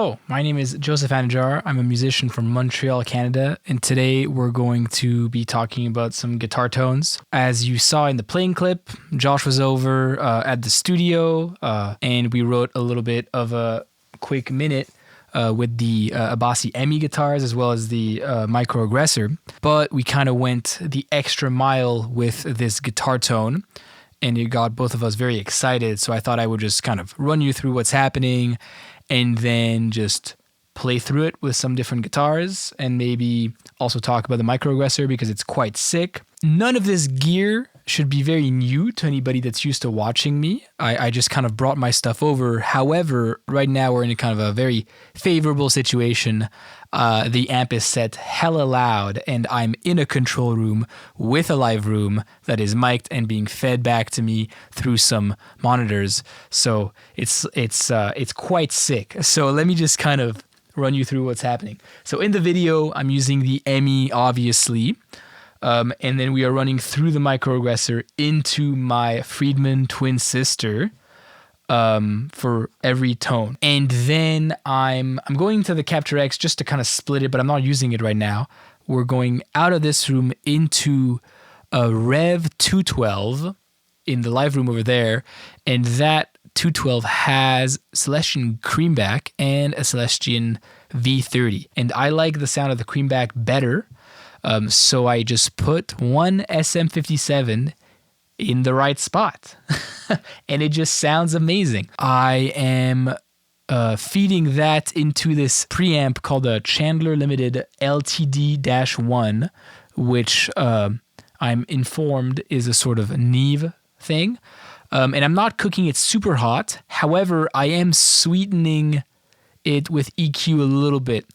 Hello, my name is Joseph Anajar. I'm a musician from Montreal, Canada, and today we're going to be talking about some guitar tones. As you saw in the playing clip, Josh was over at the studio, and we wrote a little bit of a quick minute with the Abasi EMI guitars as well as the Micro Aggressor, but we kind of went the extra mile with this guitar tone, and it got both of us very excited, so I thought I would just kind of run you through what's happening and then just play through it with some different guitars and maybe also talk about the Micro Aggressor because it's quite sick. None of this gear should be very new to anybody that's used to watching me. I just kind of brought my stuff over. However, right now we're in a kind of a very favorable situation. The amp is set hella loud and I'm in a control room with a live room that is mic'd and being fed back to me through some monitors. So it's quite sick. So let me just kind of run you through what's happening. So in the video, I'm using the EMI, obviously. And then we are running through the Micro Aggressor into my Friedman twin sister for every tone. And then I'm going to the Capture X just to kind of split it, but I'm not using it right now. We're going out of this room into a Rev 212 in the live room over there, and that 212 has Celestion Creamback and a Celestion V30. And I like the sound of the Creamback better. So I just put one SM57 in the right spot and it just sounds amazing. I am feeding that into this preamp called a Chandler Limited LTD-1, which I'm informed is a sort of Neve thing. And I'm not cooking it super hot. However, I am sweetening it with EQ a little bit.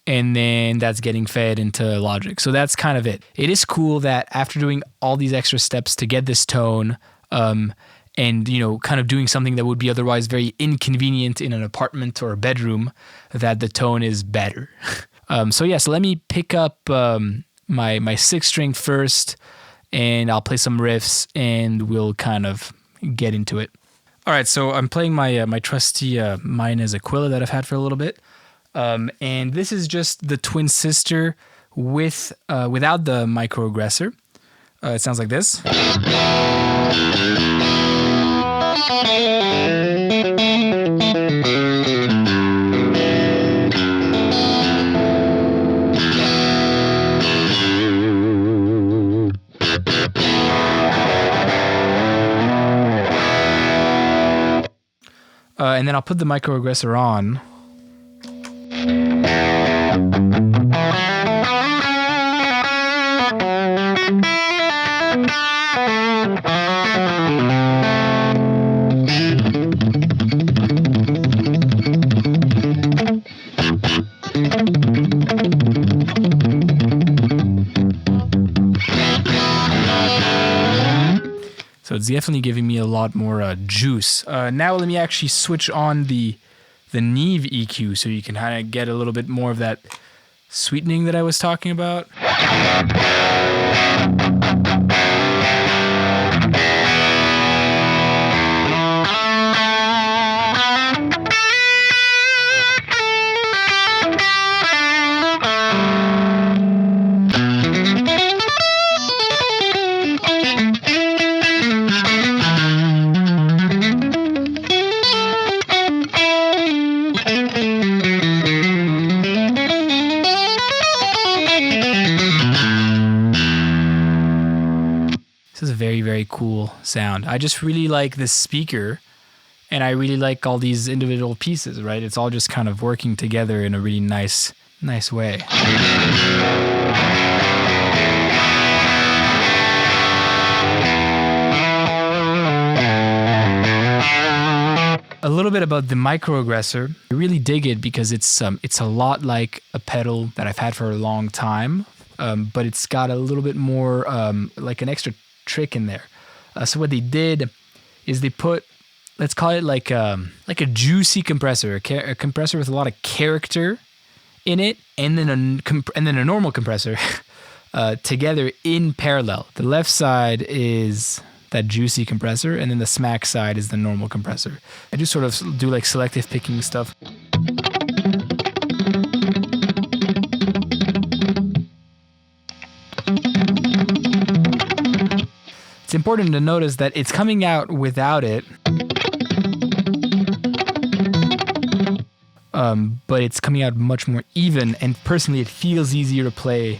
And then that's getting fed into Logic. So that's kind of it. It is cool that after doing all these extra steps to get this tone, and kind of doing something that would be otherwise very inconvenient in an apartment or a bedroom, that the tone is better. So let me pick up my 6-string first, and I'll play some riffs, and we'll kind of get into it. All right, so I'm playing my trusty Ibanez Aquila that I've had for a little bit. And this is just the twin sister without the Micro Aggressor. It sounds like this. And then I'll put the Micro Aggressor on. So it's definitely giving me a lot more juice. Now let me actually switch on the Neve EQ so you can kind of get a little bit more of that sweetening that I was talking about. This is a very, very cool sound. I just really like this speaker, and I really like all these individual pieces, right? It's all just kind of working together in a really nice way. A little bit about the Micro Aggressor. I really dig it because it's a lot like a pedal that I've had for a long time, but it's got a little bit more like an extra trick in there. So what they did is they put, let's call it like a juicy compressor, a compressor with a lot of character in it, and then a normal compressor together in parallel. The left side is that juicy compressor, and then the smack side is the normal compressor. I just sort of do like selective picking stuff. important to notice that it's coming out without it. But it's coming out much more even, and personally it feels easier to play.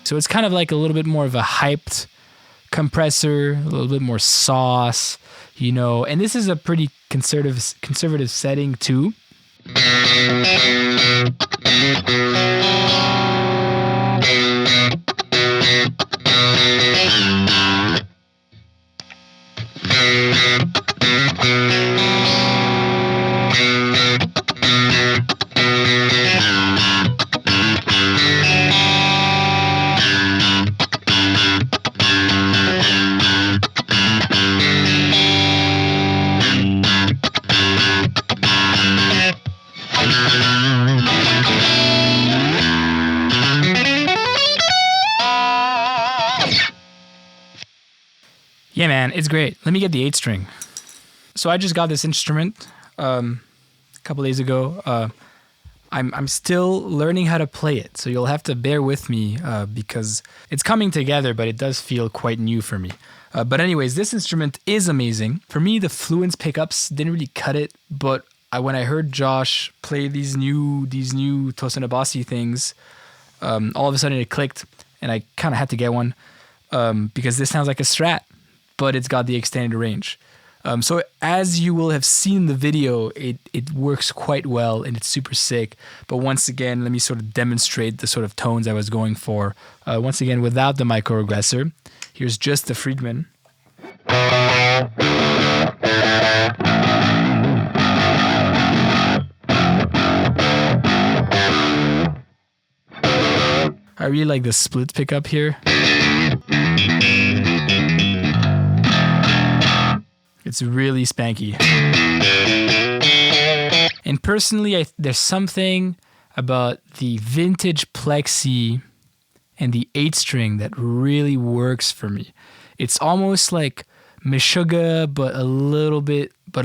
So it's kind of like a little bit more of a hyped compressor, a little bit more sauce, you know, and this is a pretty conservative setting too. Yeah, man, it's great. Let me get the 8-string. So I just got this instrument a couple days ago. I'm still learning how to play it, so you'll have to bear with me because it's coming together, but it does feel quite new for me. But anyways, this instrument is amazing. For me, the Fluence pickups didn't really cut it, but when I heard Josh play these new Tosanabasi things, all of a sudden it clicked, and I kind of had to get one because this sounds like a Strat, but it's got the extended range. So as you will have seen in the video, it works quite well and it's super sick. But once again, let me sort of demonstrate the sort of tones I was going for. Once again, without the micro-aggressor. Here's just the Friedman. I really like the split pickup here. It's really spanky. And personally, there's something about the vintage plexi and the 8-string that really works for me. It's almost like Meshuggah, but a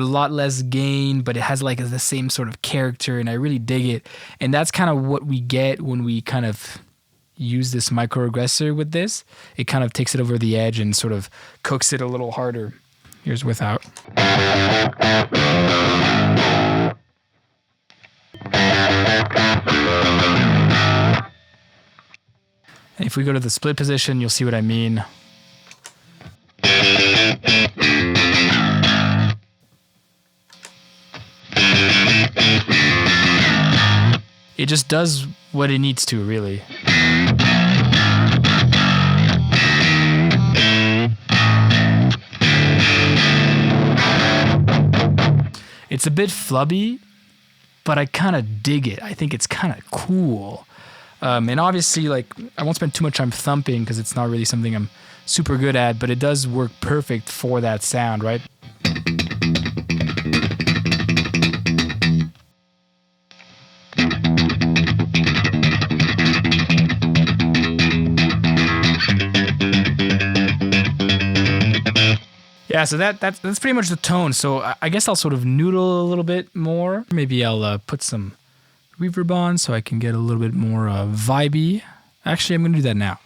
lot less gain, but it has like the same sort of character, and I really dig it. And that's kind of what we get when we kind of use this micro-aggressor with this. It kind of takes it over the edge and sort of cooks it a little harder. Here's without. And if we go to the split position, you'll see what I mean. It just does what it needs to, really. It's a bit flubby, but I kind of dig it. I think it's kind of cool. And obviously, like, I won't spend too much time thumping because it's not really something I'm super good at, but it does work perfect for that sound, right? Yeah, so that's pretty much the tone. So I guess I'll sort of noodle a little bit more. Maybe I'll put some reverb on so I can get a little bit more vibey. Actually, I'm going to do that now.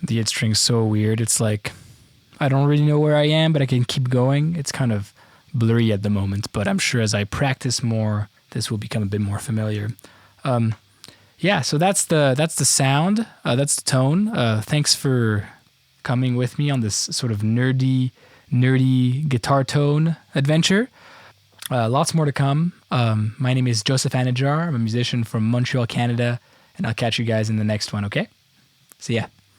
The 8-string's so weird. It's like, I don't really know where I am, but I can keep going. It's kind of blurry at the moment, but I'm sure as I practice more, this will become a bit more familiar. Yeah, so that's the sound, that's the tone. Thanks for coming with me on this sort of nerdy guitar tone adventure. Lots more to come. My name is Joseph Anajar. I'm a musician from Montreal, Canada, and I'll catch you guys in the next one, okay? See ya.